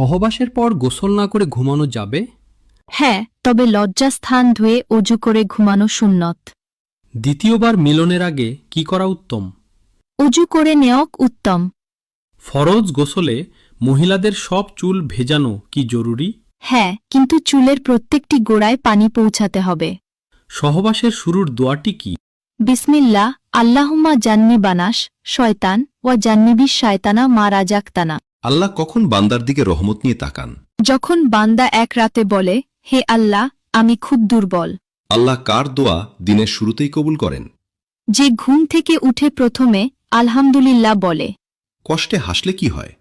সহবাসের পর গোসল না করে ঘুমানো যাবে? হ্যাঁ, তবে লজ্জাস্থান ধুয়ে অজু করে ঘুমানো সুন্নত। দ্বিতীয়বার মিলনের আগে কি করা উত্তম? অজু করে নেওয়া উত্তম। ফরজ গোসলে মহিলাদের সব চুল ভেজানো কি জরুরি? হ্যাঁ, কিন্তু চুলের প্রত্যেকটি গোড়ায় পানি পৌঁছাতে হবে। সহবাসের শুরুর দোয়াটি কি? বিসমিল্লাহ আল্লাহুম্মা জান্নি বানাস শয়তান ওয়া জান্নিবিশ শায়তানা মা রাজাক্তানা। আল্লাহ কখন বান্দার দিকে রহমত নিয়ে তাকান? যখন বান্দা এক রাতে বলে, হে আল্লাহ, আমি খুব দুর্বল। আল্লাহ কার দোয়া দিনের শুরুতেই কবুল করেন? যে ঘুম থেকে উঠে প্রথমে আলহামদুলিল্লাহ বলে। কষ্টে হাসলে কি হয়?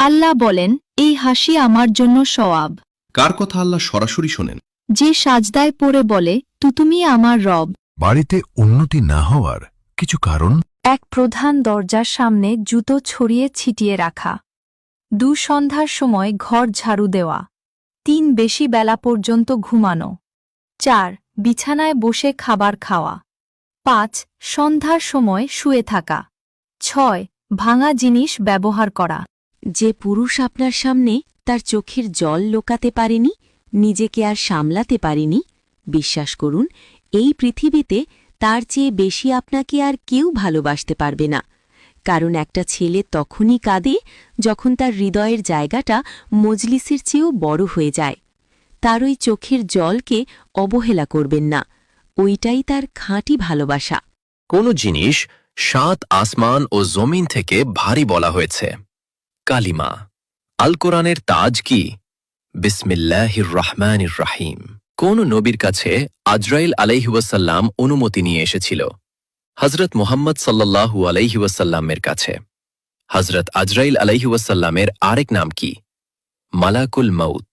আল্লাহ বলেন, এই হাসি আমার জন্য সওয়াব। কার কথা আল্লাহ সরাসরি শোনেন? যে সাজদায় পড়ে বলে, তুমি আমার রব। বাড়িতে উন্নতি না হওয়ার কিছু কারণ? এক প্রধান দরজার সামনে জুতো ছড়িয়ে ছিটিয়ে রাখা। 2 সন্ধ্যার সময় ঘর ঝাড়ু দেওয়া। 3 বেশি বেলা পর্যন্ত ঘুমানো। 4 বিছানায় বসে খাবার খাওয়া। 5 সন্ধ্যার সময় শুয়ে থাকা। 6 ভাঙা জিনিস ব্যবহার করা। যে পুরুষ আপনার সামনে তার চোখের জল লোকাতে পারেনি, নিজেকে আর সামলাতে পারেনি, বিশ্বাস করুন এই পৃথিবীতে তার চেয়ে বেশি আপনাকে আর কেউ ভালোবাসতে পারবে না। কারণ একটা ছেলে তখনই কাঁদে যখন তার হৃদয়ের জায়গাটা মজলিসের চেয়েও বড় হয়ে যায়। তার ওই চোখের জলকে অবহেলা করবেন না, ওইটাই তার খাঁটি ভালোবাসা। কোন জিনিস 7 আসমান ও জমিন থেকে ভারী বলা হয়েছে? কালিমা। আল কোরআনের তাজ কি? বিসমিল্লাহির রহমানির রাহিম। কোন নবীর কাছে আজরাইল আলাইহিওয়াসাল্লাম অনুমতি নিয়ে এসেছিল? হজরত মুহাম্মদ সাল্লাল্লাহু আলাইহিওয়াসাল্লামের কাছে। হজরত আজরাইল আলাইহিওয়াসাল্লামের আরেক নাম কি? মালাকুল মউত।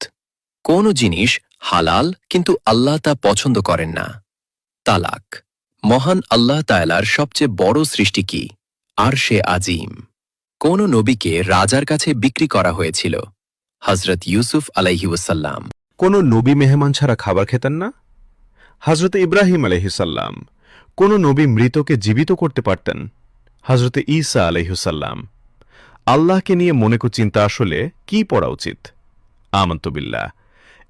কোন জিনিস হালাল কিন্তু আল্লাহ তা পছন্দ করেন না? তালাক। মহান আল্লাহ তাআলার সবচেয়ে বড় সৃষ্টি কি? আরশে আজিম। কোন নবীকে রাজার কাছে বিক্রি করা হয়েছিল? হজরত ইউসুফ আলাইহিওয়াসাল্লাম। কোন নবী মেহমান ছাড়া খাবার খেতেন না? হজরত ইব্রাহিম আলহিসাল্লাম। কোন নবী মৃতকে জীবিত করতে পারতেন? হজরত ঈসা আলহিসাল্লাম। আল্লাহকে নিয়ে মনে চিন্তা আসলে কি পড়া উচিত? আমন্তবিল্লাহ।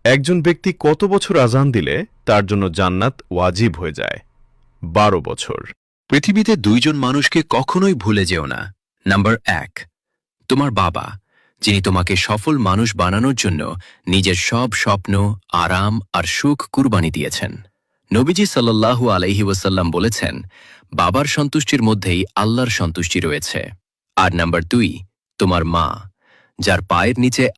একজন ব্যক্তি কত বছর আজান দিলে তার জন্য জান্নাত ওয়াজিব হয়ে যায়? 12 বছর। পৃথিবীতে 2 জন মানুষকে কখনোই ভুলে যেও না। নাম্বার 1, তোমার বাবা, যিনি তোমাকে সফল মানুষ বানানোর জন্য নিজের সব স্বপ্ন, আরাম আর সুখ কুরবানি দিয়েছেন। নবীজি সাল্লাল্লাহু আলাইহি ওয়াসাল্লাম বলেছেন, বাবার সন্তুষ্টির মধ্যেই আল্লাহর সন্তুষ্টি রয়েছে। আর নাম্বার 2, তোমার মা, যার পায়ের নিচে